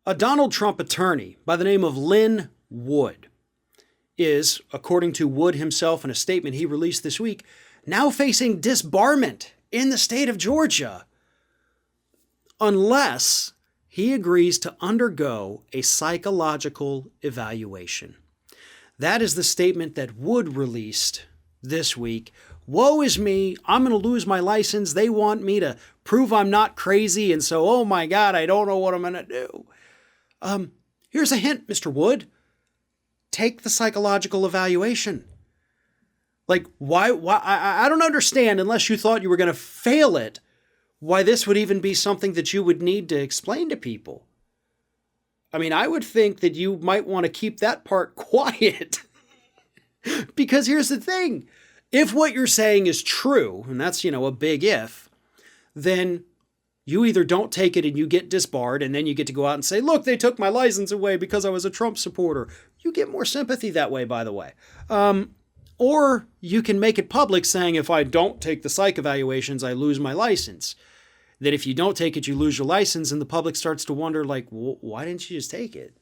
A Donald Trump attorney by the name of Lin Wood is, according to Wood himself in a statement he released this week, now facing disbarment in the state of Georgia unless he agrees to undergo a psychological evaluation. That is the statement that Wood released this week. Woe is me, I'm going to lose my license. They want me to prove I'm not crazy, and so, oh my God, I don't know what I'm going to do. Here's a hint, Mr. Wood. Take the psychological evaluation. Like, why I don't understand, unless you thought you were going to fail it, why this would even be something that you would need to explain to people. I mean, I would think that you might want to keep that part quiet. Because here's the thing. If what you're saying is true, and that's, a big if, then you either don't take it and you get disbarred, and then you get to go out and say, look, they took my license away because I was a Trump supporter. You get more sympathy that way, by the way. Or you can make it public saying, if I don't take the psych evaluations, I lose my license. That if you don't take it, you lose your license, and the public starts to wonder, like, why didn't you just take it?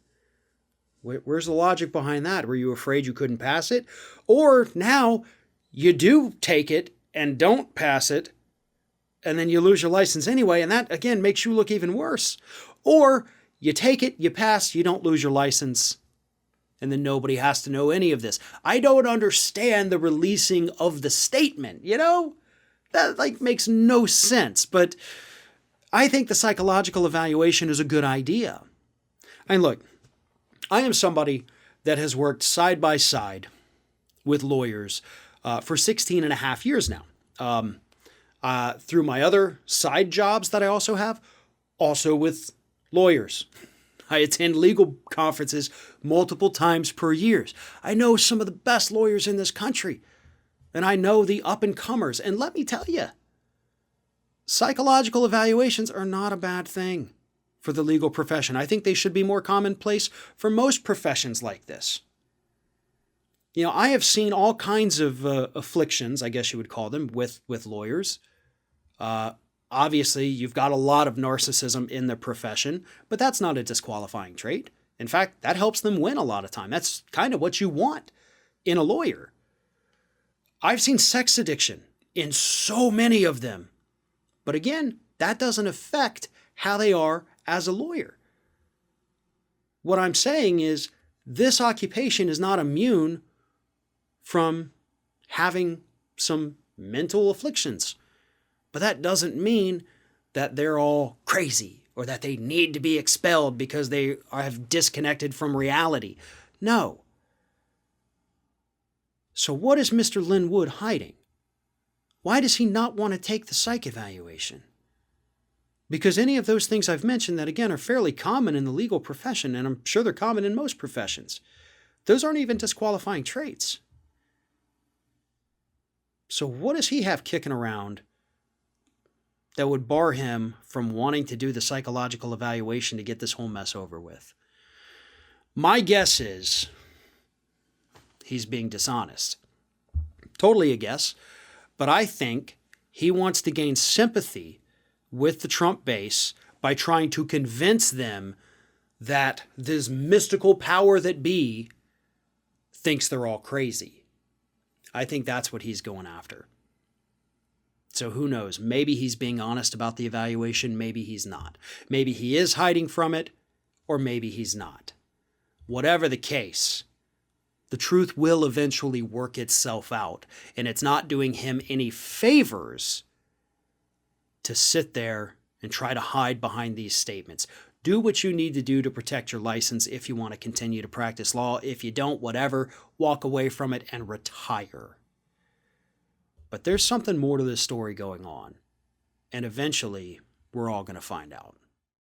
Where's the logic behind that? Were you afraid you couldn't pass it? Or now you do take it and don't pass it, and then you lose your license anyway, and that, again, makes you look even worse. Or you take it, you pass, you don't lose your license, and then nobody has to know any of this. I don't understand the releasing of the statement, That, makes no sense, but I think the psychological evaluation is a good idea. And look, I am somebody that has worked side by side with lawyers for 16 and a half years now. Through my other side jobs that I also have, also with lawyers. I attend legal conferences multiple times per year. I know some of the best lawyers in this country, and I know the up-and-comers. And let me tell you, psychological evaluations are not a bad thing for the legal profession. I think they should be more commonplace for most professions like this. I have seen all kinds of afflictions, I guess you would call them, with lawyers. Obviously, you've got a lot of narcissism in the profession, but that's not a disqualifying trait. In fact, that helps them win a lot of time. That's kind of what you want in a lawyer. I've seen sex addiction in so many of them. But again, that doesn't affect how they are as a lawyer. What I'm saying is this occupation is not immune from having some mental afflictions. But that doesn't mean that they're all crazy or that they need to be expelled because they have disconnected from reality. No. So what is Mr. Lin Wood hiding? Why does he not want to take the psych evaluation? Because any of those things I've mentioned that, again, are fairly common in the legal profession, and I'm sure they're common in most professions, those aren't even disqualifying traits. So what does he have kicking around that would bar him from wanting to do the psychological evaluation to get this whole mess over with? My guess is he's being dishonest. Totally a guess, but I think he wants to gain sympathy with the Trump base by trying to convince them that this mystical power that be thinks they're all crazy. I think that's what he's going after. So who knows? Maybe he's being honest about the evaluation. Maybe he's not. Maybe he is hiding from it, or maybe he's not. Whatever the case, the truth will eventually work itself out, and it's not doing him any favors to sit there and try to hide behind these statements. Do what you need to do to protect your license if you want to continue to practice law. If you don't, whatever, walk away from it and retire. But there's something more to this story going on, and eventually we're all going to find out.